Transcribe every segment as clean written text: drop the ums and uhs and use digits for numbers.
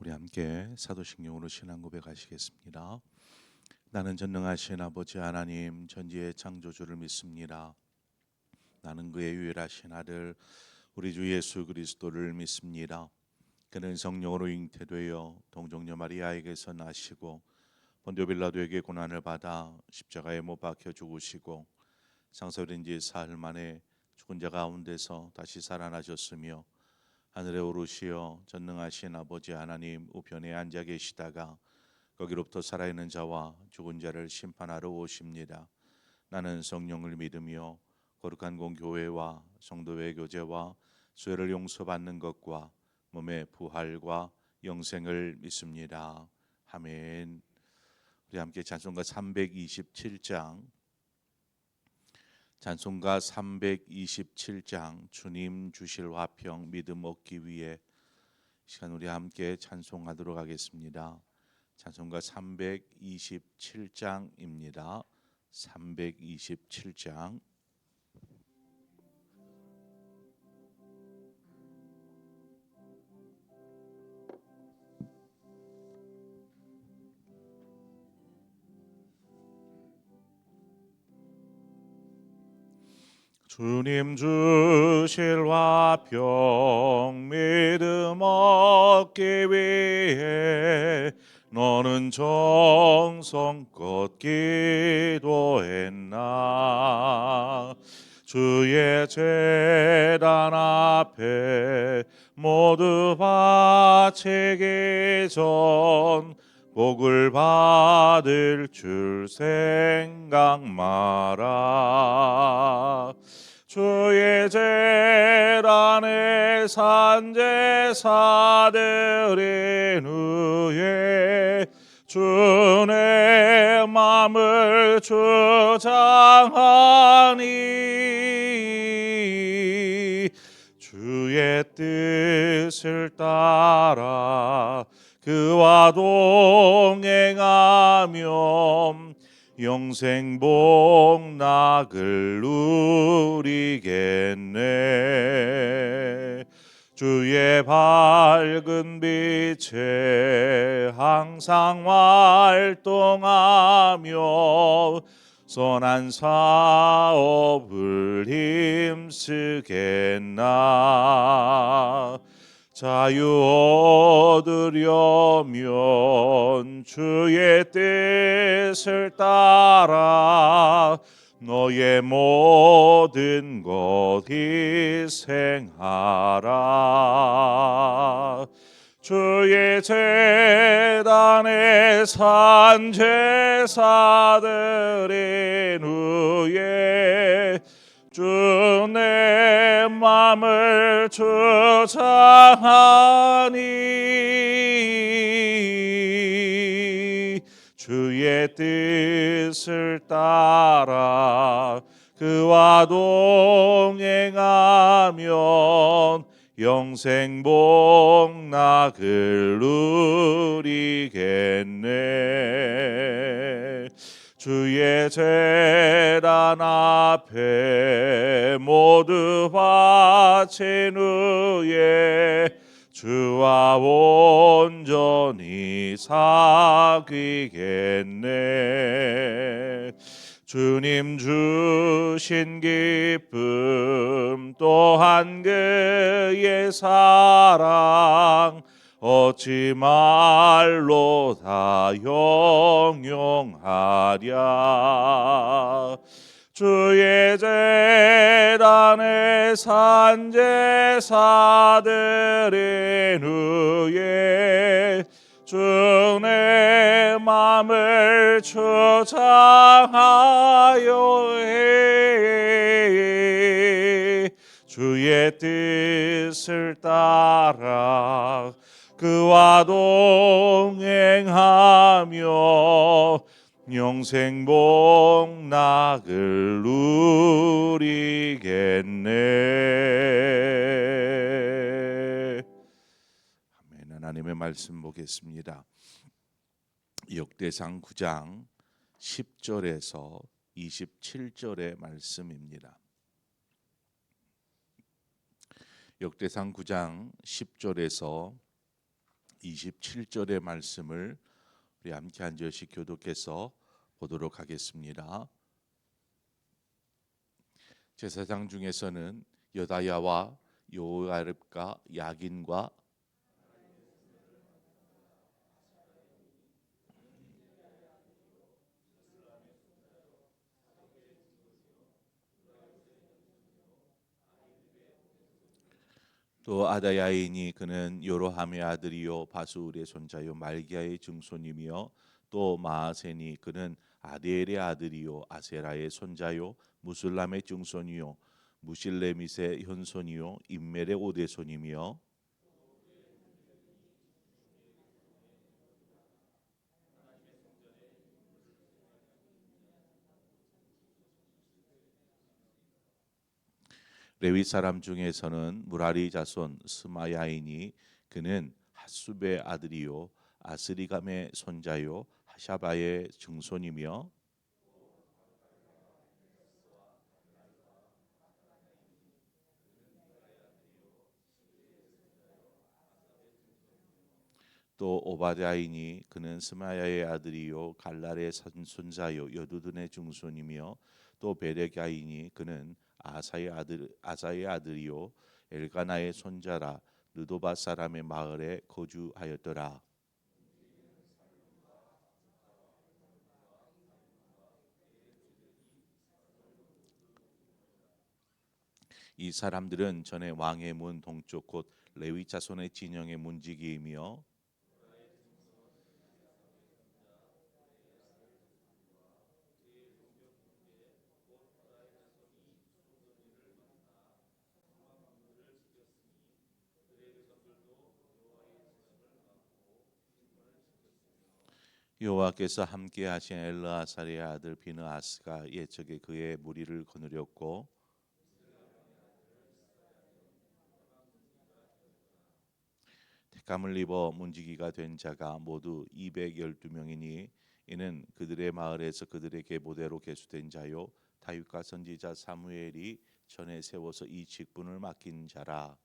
우리 함께 사도신경으로 신앙 고백하시겠습니다. 나는 전능하신 아버지 하나님 전지의 창조주를 믿습니다. 나는 그의 유일하신 아들 우리 주 예수 그리스도를 믿습니다. 그는 성령으로 잉태되어 동정녀 마리아에게서 나시고 본디오 빌라도에게 고난을 받아 십자가에 못 박혀 죽으시고 장사된 지 사흘 만에 죽은 자 가운데서 다시 살아나셨으며 하늘에 오르시어 전능하신 아버지 하나님 우편에 앉아 계시다가 거기로부터 살아있는 자와 죽은 자를 심판하러 오십니다. 나는 성령을 믿으며 거룩한 공교회와 성도의 교제와 수혜를 용서받는 것과 몸의 부활과 영생을 믿습니다. 아멘. 우리 함께 찬송가 327장 찬송가 327장 주님 주실 화평 믿음 얻기 위해 시간 우리 함께 찬송하도록 하겠습니다. 찬송가 327장입니다. 327장 주님 주실 화평 믿음 얻기 위해 너는 정성껏 기도했나. 주의 제단 앞에 모두 바치기 전 복을 받을 줄 생각 마라. 주의 제단에 산제사드린 후에 주의 마음을 주장하니 주의 뜻을 따라 그와 동행하며 영생 복락을 누리겠네. 주의 밝은 빛에 항상 활동하며 선한 사업을 힘쓰겠나. 자유 얻으려면 주의 뜻을 따라 너의 모든 것 희생하라. 주의 제단에 산제사드린 후에 주 내 맘을 주장하니 주의 뜻을 따라 그와 동행하면 영생 복락을 누리겠네. 주의 제단 앞에 모두 바친 후에 주와 온전히 사귀겠네. 주님 주신 기쁨 또한 그의 사랑 어찌 말로 다 형용하랴. 주의 제단에 산제사드린 후에 주 내 맘을 주장하여 해. 주의 뜻을 따라 그와 동행하며 영생 복락을 누리겠네. 아멘. 하나님의 말씀 보겠습니다. 역대상 9장 10절에서 27절의 말씀입니다. 역대상 9장 10절에서 27절의 말씀을 우리 함께 한 절씩 교독해서 보도록 하겠습니다. 제사장 중에서는 여다야와 요야립과 야긴과 또 아다야이니 그는 요로함의 아들이요 바수울의 손자요 말기야의 증손이며 또 마아세니 그는 아디엘의 아들이요 아세라의 손자요 무술람의 증손이요 무실레밋의 현손이요 임멜의 오대손이며 레위 사람 중에서는 무라리 자손 스마야이니 그는 핫숲의 아들이요 아스리감의 손자요 하샤바의 증손이며 또 오바댜이니 그는 스마야의 아들이요 갈랄의 손자요 여두둔의 증손이며 또 베레가이니 그는 아사의 아들이요 엘가나의 손자라 느도바 사람의 마을에 거주하였더라. 이 사람들은 전에 왕의 문 동쪽 곧 레위 자손의 진영의 문지기이며 여호와께서 함께 하신 엘르아살의 아들 비느하스가 옛적에 그의 무리를 거느렸고 택함을 입어 문지기가 된 자가 모두 212명이니 이는 그들의 마을에서 그들에게 모대로 계수된 자요 다윗과 선지자 사무엘이 전에 세워서 이 직분을 맡긴 자라.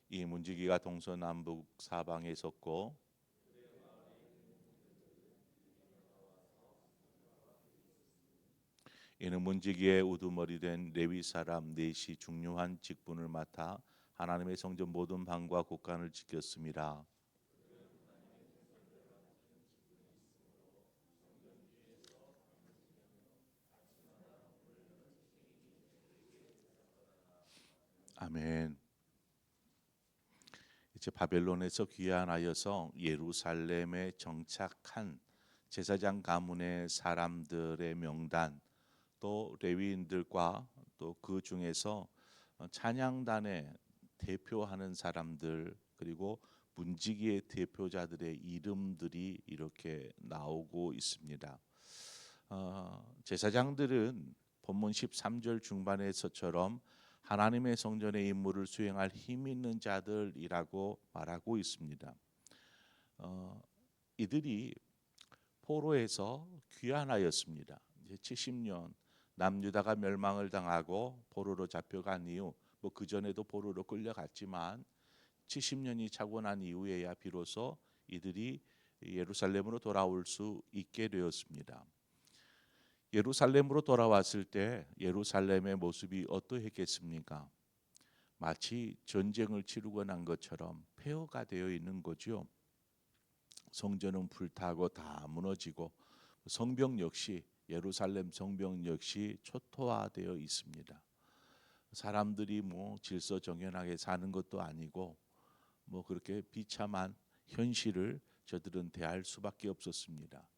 이 문지기가 동서남북 사방에 있었고 이는 문지기의 우두머리 된 레위 사람 넷이 중요한 직분을 맡아 하나님의 성전 모든 방과 곳간을 지켰습니다. 아멘. 이제 바벨론에서 귀환하여서 예루살렘에 정착한 제사장 가문의 사람들의 명단, 또 레위인들과 또 그 중에서 찬양단에 대표하는 사람들 그리고 문지기의 대표자들의 이름들이 이렇게 나오고 있습니다. 제사장들은 본문 13절 중반에서처럼 하나님의 성전의 임무를 수행할 힘 있는 자들이라고 말하고 있습니다. 이들이 포로에서 귀환하였습니다. 이제 70년 남유다가 멸망을 당하고 포로로 잡혀간 이후 그 전에도 포로로 끌려갔지만 70년이 차고 난 이후에야 비로소 이들이 예루살렘으로 돌아올 수 있게 되었습니다. 예루살렘으로 돌아왔을 때 예루살렘의 모습이 어떠했겠습니까? 마치 전쟁을 치르고 난 것처럼 폐허가 되어 있는 거죠. 성전은 불타고 다 무너지고 성벽 역시 예루살렘 성벽 역시 초토화되어 있습니다. 사람들이 질서정연하게 사는 것도 아니고 그렇게 비참한 현실을 저들은 대할 수밖에 없었습니다.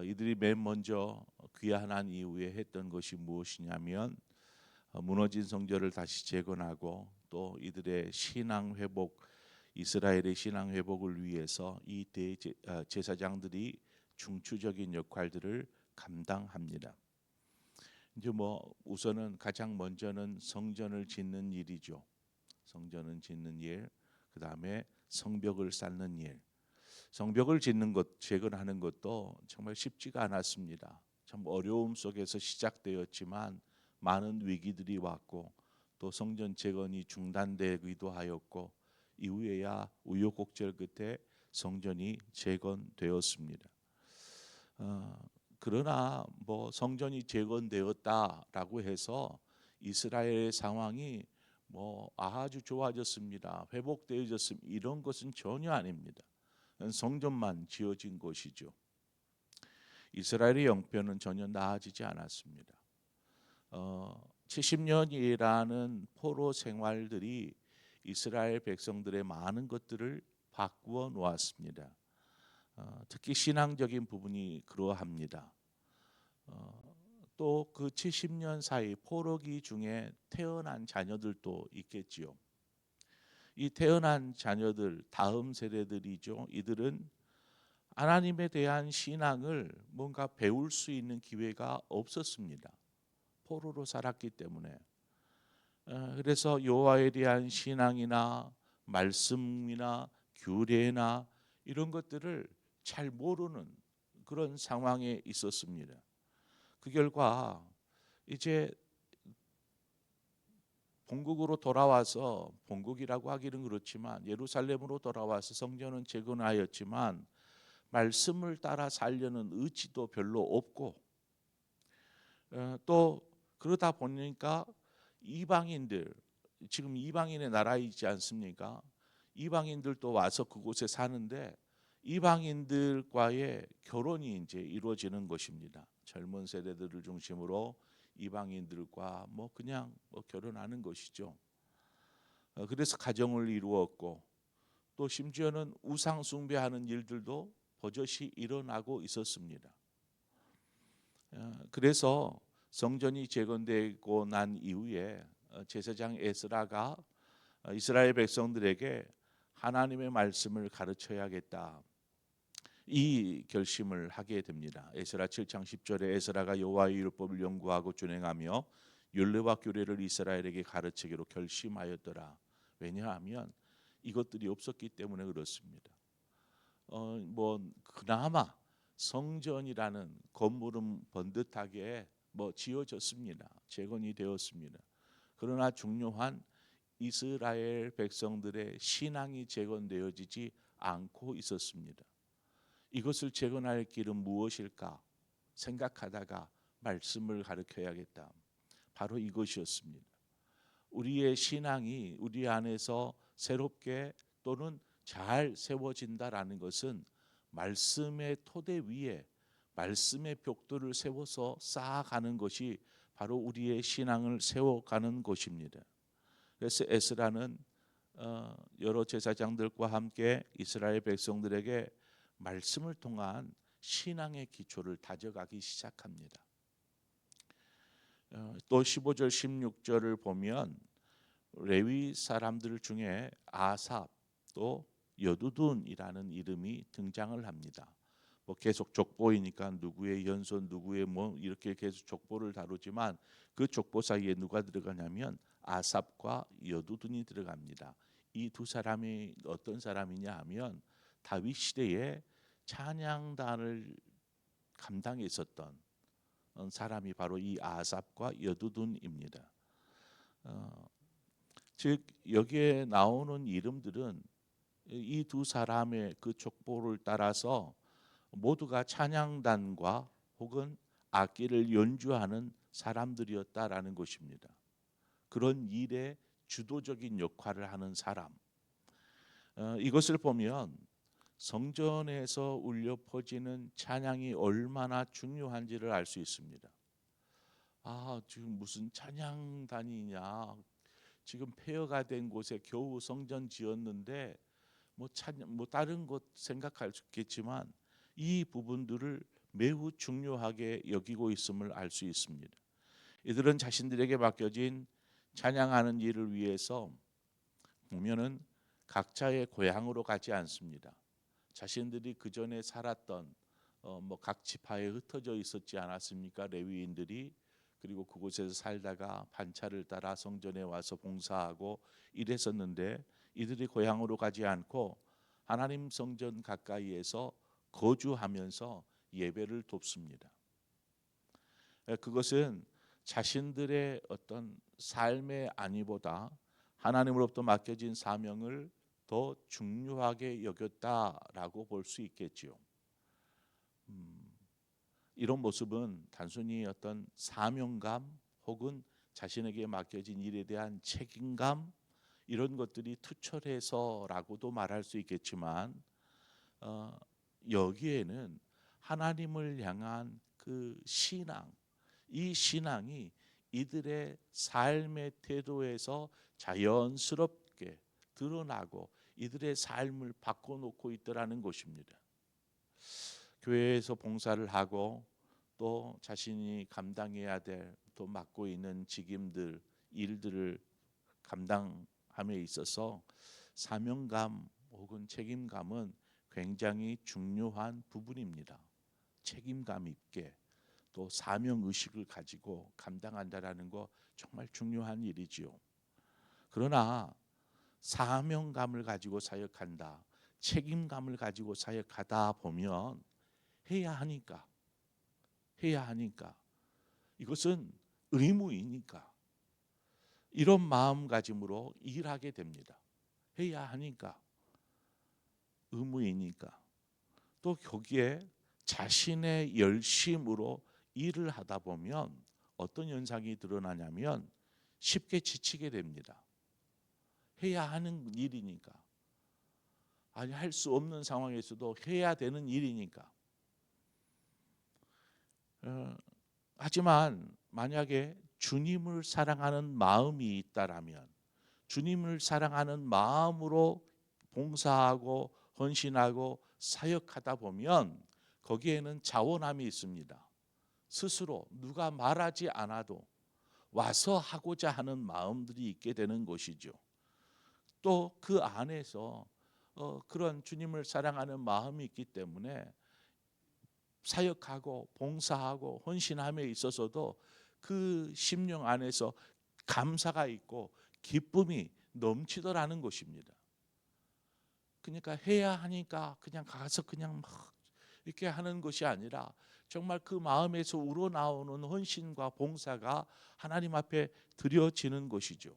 이들이 맨 먼저 귀환한 이후에 했던 것이 무엇이냐면 무너진 성전을 다시 재건하고 또 이들의 신앙 회복, 이스라엘의 신앙 회복을 위해서 이 제사장들이 중추적인 역할들을 감당합니다. 이제 우선은 가장 먼저는 성전을 짓는 일이죠. 성전을 짓는 일, 그 다음에 성벽을 쌓는 일. 성벽을 짓는 것, 재건하는 것도 정말 쉽지가 않았습니다. 참 어려움 속에서 시작되었지만 많은 위기들이 왔고 또 성전 재건이 중단되기도 하였고 이후에야 우여곡절 끝에 성전이 재건되었습니다. 그러나 뭐 성전이 재건되었다라고 해서 이스라엘의 상황이 뭐 아주 좋아졌습니다, 회복되어졌습니다, 이런 것은 전혀 아닙니다. 성전만 지어진 것이죠. 이스라엘의 형편은 전혀 나아지지 않았습니다. 70년이라는 포로 생활들이 이스라엘 백성들의 많은 것들을 바꾸어 놓았습니다. 특히 신앙적인 부분이 그러합니다. 또 그 70년 사이 포로기 중에 태어난 자녀들도 있겠지요. 이 태어난 자녀들, 다음 세대들이죠. 이들은 하나님에 대한 신앙을 뭔가 배울 수 있는 기회가 없었습니다. 포로로 살았기 때문에. 그래서 여호와에 대한 신앙이나 말씀이나 규례나 이런 것들을 잘 모르는 그런 상황에 있었습니다. 그 결과 이제 본국으로 돌아와서, 본국이라고 하기는 그렇지만 예루살렘으로 돌아와서 성전은 재건하였지만 말씀을 따라 살려는 의지도 별로 없고, 또 그러다 보니까 이방인들, 지금 이방인의 나라이지 않습니까? 이방인들도 와서 그곳에 사는데 이방인들과의 결혼이 이제 이루어지는 것입니다. 젊은 세대들을 중심으로 이방인들과 뭐 그냥 결혼하는 것이죠. 그래서 가정을 이루었고 또 심지어는 우상 숭배하는 일들도 버젓이 일어나고 있었습니다. 그래서 성전이 재건되고 난 이후에 제사장 에스라가 이스라엘 백성들에게 하나님의 말씀을 가르쳐야겠다, 이 결심을 하게 됩니다. 에스라 7장 10절에 에스라가 여호와의 율법을 연구하고 준행하며 율례와 규례를 이스라엘에게 가르치기로 결심하였더라. 왜냐하면 이것들이 없었기 때문에 그렇습니다. 뭐 그나마 성전이라는 건물은 번듯하게 지어졌습니다. 재건이 되었습니다. 그러나 중요한 이스라엘 백성들의 신앙이 재건되어지지 않고 있었습니다. 이것을 재건할 길은 무엇일까 생각하다가 말씀을 가르쳐야겠다. 바로 이것이었습니다. 우리의 신앙이 우리 안에서 새롭게 또는 잘 세워진다라는 것은 말씀의 토대 위에 말씀의 벽돌을 세워서 쌓아가는 것이 바로 우리의 신앙을 세워가는 것입니다. 그래서 에스라는 여러 제사장들과 함께 이스라엘 백성들에게 말씀을 통한 신앙의 기초를 다져가기 시작합니다. 또 15절 16절을 보면 레위 사람들 중에 아삽 또 여두둔이라는 이름이 등장을 합니다. 계속 족보이니까 누구의 연손 누구의 이렇게 계속 족보를 다루지만 그 족보 사이에 누가 들어가냐면 아삽과 여두둔이 들어갑니다. 이 두 사람이 어떤 사람이냐 하면 다윗 시대에 찬양단을 감당했었던 사람이 바로 이 아삽과 여두둔입니다. 즉 여기에 나오는 이름들은 이 두 사람의 그 족보를 따라서 모두가 찬양단과 혹은 악기를 연주하는 사람들이었다라는 것입니다. 그런 일에 주도적인 역할을 하는 사람. 이것을 보면 성전에서 울려 퍼지는 찬양이 얼마나 중요한지를 알 수 있습니다. 지금 무슨 찬양단이냐? 지금 폐허가 된 곳에 겨우 성전 지었는데 뭐 다른 것 생각할 수 있겠지만 이 부분들을 매우 중요하게 여기고 있음을 알 수 있습니다. 이들은 자신들에게 맡겨진 찬양하는 일을 위해서 보면은 각자의 고향으로 가지 않습니다. 자신들이 그 전에 살았던 각 지파에 흩어져 있었지 않았습니까? 레위인들이. 그리고 그곳에서 살다가 반차를 따라 성전에 와서 봉사하고 이랬었는데 이들이 고향으로 가지 않고 하나님 성전 가까이에서 거주하면서 예배를 돕습니다. 그것은 자신들의 어떤 삶의 안위보다 하나님으로부터 맡겨진 사명을 더 중요하게 여겼다라고 볼 수 있겠지요. 이런 모습은 단순히 어떤 사명감 혹은 자신에게 맡겨진 일에 대한 책임감 이런 것들이 투철해서라고도 말할 수 있겠지만 여기에는 하나님을 향한 그 신앙, 이 신앙이 이들의 삶의 태도에서 자연스럽게 드러나고 이들의 삶을 바꿔놓고 있더라는 것입니다. 교회에서 봉사를 하고 또 자신이 감당해야 될 또 맡고 있는 직임들, 일들을 감당함에 있어서 사명감 혹은 책임감은 굉장히 중요한 부분입니다. 책임감 있게 또 사명 의식을 가지고 감당한다라는 거 정말 중요한 일이지요. 그러나 사명감을 가지고 사역한다, 책임감을 가지고 사역하다 보면 해야 하니까 이것은 의무이니까 이런 마음가짐으로 일하게 됩니다. 해야 하니까 의무이니까 또 거기에 자신의 열심으로 일을 하다 보면 어떤 현상이 드러나냐면 쉽게 지치게 됩니다. 해야 하는 일이니까, 아니 할 수 없는 상황에서도 해야 되는 일이니까. 하지만 만약에 주님을 사랑하는 마음이 있다라면, 주님을 사랑하는 마음으로 봉사하고 헌신하고 사역하다 보면 거기에는 자원함이 있습니다. 스스로 누가 말하지 않아도 와서 하고자 하는 마음들이 있게 되는 것이죠. 또 그 안에서 그런 주님을 사랑하는 마음이 있기 때문에 사역하고 봉사하고 헌신함에 있어서도 그 심령 안에서 감사가 있고 기쁨이 넘치더라는 것입니다. 그러니까 해야 하니까 그냥 가서 그냥 막 이렇게 하는 것이 아니라 정말 그 마음에서 우러나오는 헌신과 봉사가 하나님 앞에 드려지는 것이죠.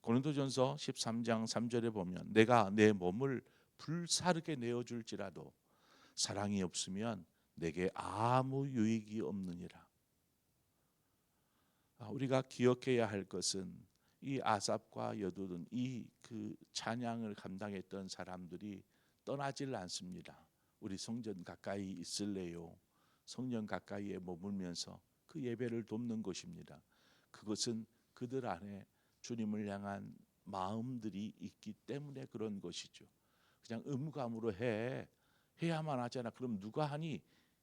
고린도전서 13장 3절에 보면 내가 내 몸을 불사르게 내어줄지라도 사랑이 없으면 내게 아무 유익이 없느니라. 우리가 기억해야 할 것은 이 아삽과 여두둔 이 그 찬양을 감당했던 사람들이 떠나질 않습니다. 우리 성전 가까이 있을래요. 성전 가까이에 머물면서 그 예배를 돕는 것입니다. 그것은 그들 안에 주님을 향한 마음들이 있기 때문에 그런 것이죠. 그냥 의무감으로 해야만 하잖아. 그럼 누가 하니?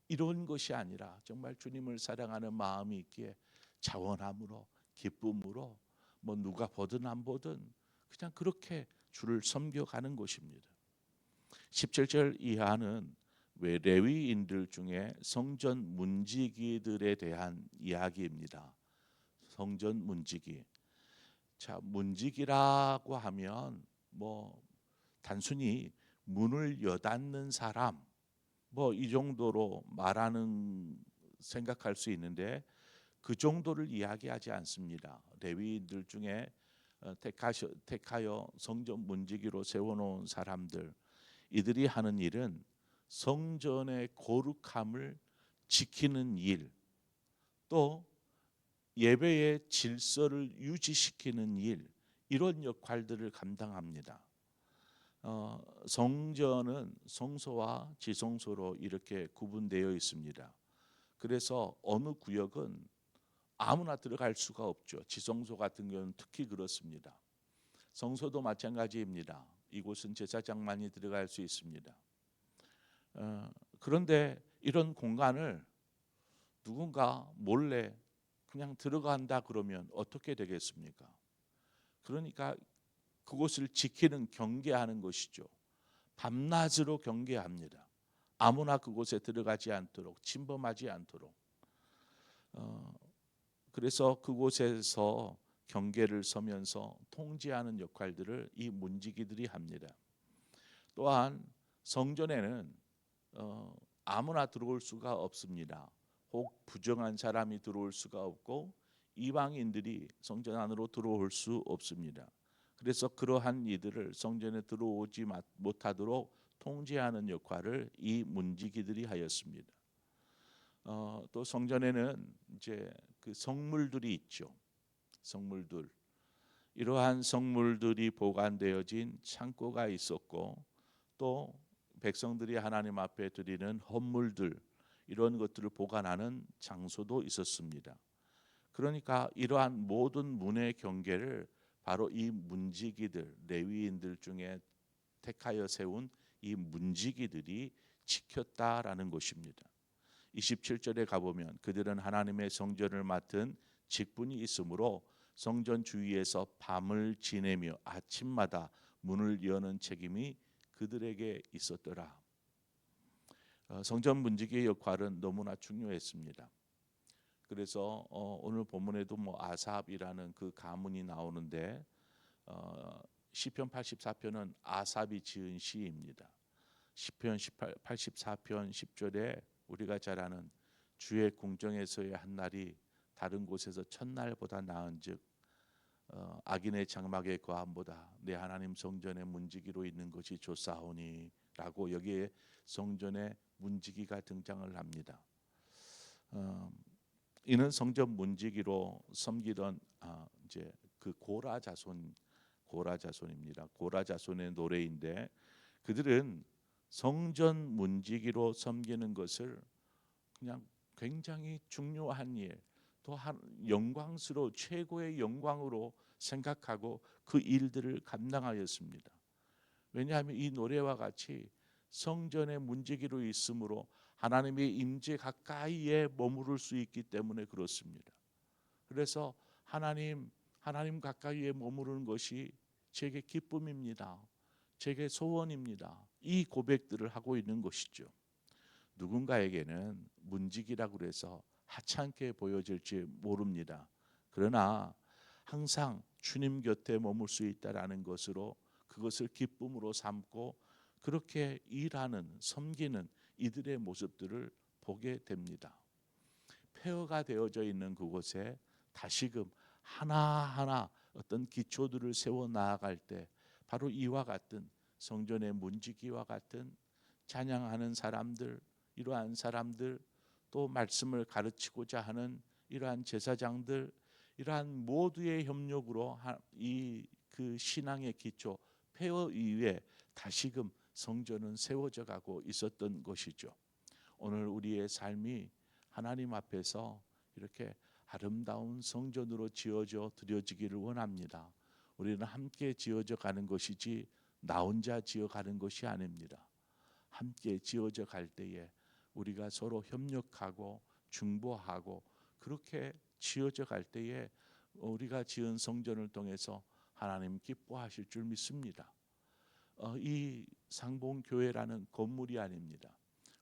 이런 것이 아니라 정말 주님을 사랑하는 마음이 있기에 자원함으로 기쁨으로 뭐 누가 보든 안 보든 그냥 그렇게 주를 섬겨가는 것입니다. 17절 이하는 왜 레위인들 중에 성전 문지기들에 대한 이야기입니다. 성전 문지기. 자, 문지기라고 하면 뭐 단순히 문을 여닫는 사람 뭐 이 정도로 말하는 생각할 수 있는데 그 정도를 이야기하지 않습니다. 레위인들 중에 택하여 성전 문지기로 세워놓은 사람들, 이들이 하는 일은 성전의 거룩함을 지키는 일, 또 예배의 질서를 유지시키는 일, 이런 역할들을 감당합니다. 성전은 성소와 지성소로 이렇게 구분되어 있습니다. 그래서 어느 구역은 아무나 들어갈 수가 없죠. 지성소 같은 경우는 특히 그렇습니다. 성소도 마찬가지입니다. 이곳은 제사장만이 들어갈 수 있습니다. 그런데 이런 공간을 누군가 몰래 그냥 들어간다 그러면 어떻게 되겠습니까? 그러니까 그곳을 지키는 경계하는 것이죠. 밤낮으로 경계합니다. 아무나 그곳에 들어가지 않도록, 침범하지 않도록. 그래서 그곳에서 경계를 서면서 통제하는 역할들을 이 문지기들이 합니다. 또한 성전에는 아무나 들어올 수가 없습니다. 혹 부정한 사람이 들어올 수가 없고 이방인들이 성전 안으로 들어올 수 없습니다. 그래서 그러한 이들을 성전에 들어오지 못하도록 통제하는 역할을 이 문지기들이 하였습니다. 또 성전에는 이제 그 성물들이 있죠. 성물들. 이러한 성물들이 보관되어진 창고가 있었고, 또 백성들이 하나님 앞에 드리는 헌물들, 이런 것들을 보관하는 장소도 있었습니다. 그러니까 이러한 모든 문의 경계를 바로 이 문지기들, 레위인들 중에 택하여 세운 이 문지기들이 지켰다라는 것입니다. 27절에 가보면 그들은 하나님의 성전을 맡은 직분이 있으므로 성전 주위에서 밤을 지내며 아침마다 문을 여는 책임이 그들에게 있었더라. 성전 문지기의 역할은 너무나 중요했습니다. 그래서 오늘 본문에도 아삽이라는 그 가문이 나오는데, 시편 84편은 아삽이 지은 시입니다. 시편 84편 10절에 우리가 잘 아는 주의 궁정에서의 한 날이 다른 곳에서 첫날보다 나은즉 악인의 장막의 거함보다 내 하나님 성전의 문지기로 있는 것이 좋사오니 라고 여기에 성전의 문지기가 등장을 합니다. 이는 성전 문지기로 섬기던 이제 그 고라 자손입니다. 고라 자손의 노래인데, 그들은 성전 문지기로 섬기는 것을 그냥 굉장히 중요한 일, 또 영광스러워 최고의 영광으로 생각하고 그 일들을 감당하였습니다. 왜냐하면 이 노래와 같이 성전의 문지기로 있으므로 하나님의 임재 가까이에 머무를 수 있기 때문에 그렇습니다. 그래서 하나님 가까이에 머무르는 것이 제게 기쁨입니다. 제게 소원입니다. 이 고백들을 하고 있는 것이죠. 누군가에게는 문지기라고 그래서 하찮게 보여질지 모릅니다. 그러나 항상 주님 곁에 머물 수 있다라는 것으로 그것을 기쁨으로 삼고 그렇게 일하는, 섬기는 이들의 모습들을 보게 됩니다. 폐허가 되어져 있는 그곳에 다시금 하나하나 어떤 기초들을 세워 나아갈 때 바로 이와 같은 성전의 문지기와 같은 찬양하는 사람들, 이러한 사람들, 또 말씀을 가르치고자 하는 이러한 제사장들, 이러한 모두의 협력으로 이 그 신앙의 기초 폐허 위에 다시금 성전은 세워져 가고 있었던 것이죠. 오늘 우리의 삶이 하나님 앞에서 이렇게 아름다운 성전으로 지어져 드려지기를 원합니다. 우리는 함께 지어져 가는 것이지 나 혼자 지어가는 것이 아닙니다. 함께 지어져 갈 때에 우리가 서로 협력하고 중보하고 그렇게 지어져 갈 때에 우리가 지은 성전을 통해서 하나님 기뻐하실 줄 믿습니다. 이 상봉교회라는 건물이 아닙니다.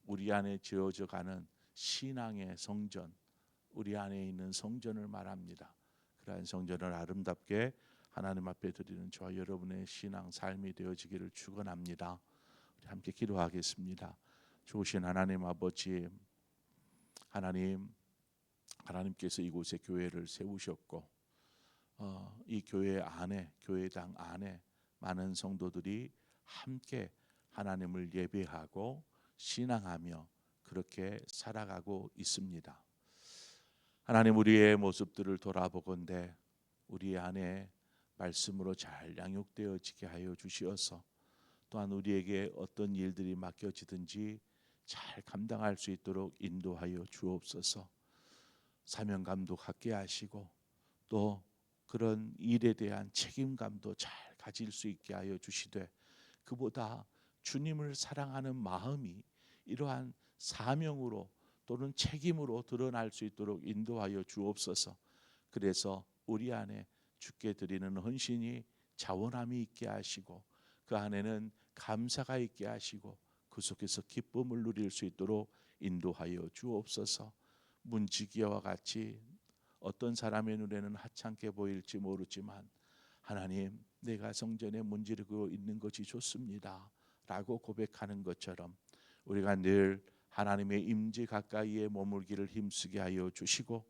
우리 안에 지어져 가는 신앙의 성전, 우리 안에 있는 성전을 말합니다. 그러한 성전을 아름답게 하나님 앞에 드리는 저와 여러분의 신앙 삶이 되어지기를 축원합니다. 우리 함께 기도하겠습니다. 좋으신 하나님 아버지, 하나님께서 이곳에 교회를 세우셨고 이 교회 안에, 교회당 안에 많은 성도들이 함께 하나님을 예배하고 신앙하며 그렇게 살아가고 있습니다. 하나님, 우리의 모습들을 돌아보건대 우리 안에 말씀으로 잘 양육되어지게 하여 주시어서 또한 우리에게 어떤 일들이 맡겨지든지 잘 감당할 수 있도록 인도하여 주옵소서. 사명감도 갖게 하시고 또 그런 일에 대한 책임감도 잘 가질 수 있게 하여 주시되, 그보다 주님을 사랑하는 마음이 이러한 사명으로 또는 책임으로 드러날 수 있도록 인도하여 주옵소서. 그래서 우리 안에 주께 드리는 헌신이 자원함이 있게 하시고 그 안에는 감사가 있게 하시고 그 속에서 기쁨을 누릴 수 있도록 인도하여 주옵소서. 문지기와 같이 어떤 사람의 눈에는 하찮게 보일지 모르지만 하나님, 내가 성전에 문지르고 있는 것이 좋습니다 라고 고백하는 것처럼 우리가 늘 하나님의 임재 가까이에 머물기를 힘쓰게 하여 주시고,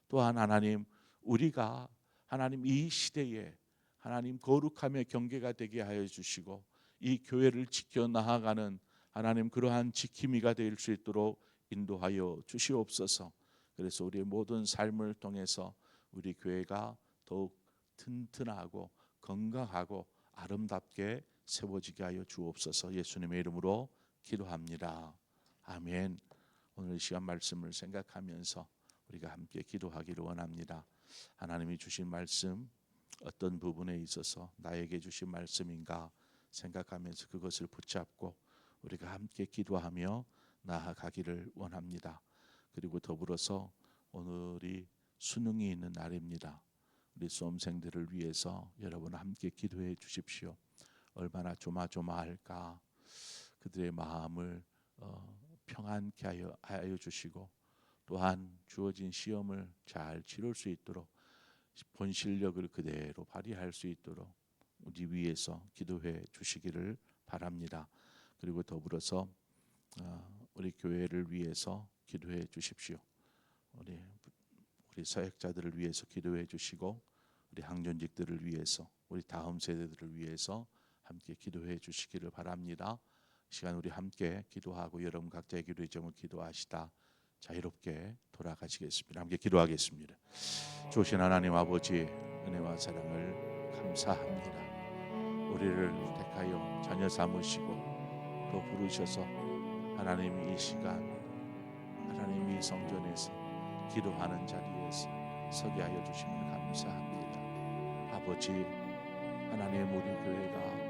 또한 하나님, 우리가 하나님 이 시대에 하나님 거룩함의 경계가 되게 하여 주시고 이 교회를 지켜 나아가는 하나님 그러한 지킴이가 될 수 있도록 인도하여 주시옵소서. 그래서 우리의 모든 삶을 통해서 우리 교회가 더욱 튼튼하고 건강하고 아름답게 세워지게 하여 주옵소서. 예수님의 이름으로 기도합니다. 아멘. 오늘 시간 말씀을 생각하면서 우리가 함께 기도하기를 원합니다. 하나님이 주신 말씀 어떤 부분에 있어서 나에게 주신 말씀인가 생각하면서 그것을 붙잡고 우리가 함께 기도하며 나아가기를 원합니다. 그리고 더불어서 오늘이 수능이 있는 날입니다. 우리 수험생들을 위해서 여러분 함께 기도해 주십시오. 얼마나 조마조마할까. 그들의 마음을 평안케 하여 주시고 또한 주어진 시험을 잘 치를 수 있도록 본 실력을 그대로 발휘할 수 있도록 우리 위해서 기도해 주시기를 바랍니다. 그리고 더불어서 우리 교회를 위해서 기도해 주십시오. 우리 사역자들을 위해서 기도해 주시고 우리 항전직들을 위해서 우리 다음 세대들을 위해서 함께 기도해 주시기를 바랍니다. 시간 우리 함께 기도하고 여러분 각자의 기도의 점을 기도하시다 자유롭게 돌아가시겠습니다. 함께 기도하겠습니다. 주신 하나님 아버지 은혜와 사랑을 감사합니다. 우리를 택하여 자녀 삼으시고 또 부르셔서 하나님 이 시간 하나님 이 성전에서 기도하는 자리에서 서게 하여 주심을 감사합니다. 아버지 하나님 우리 교회가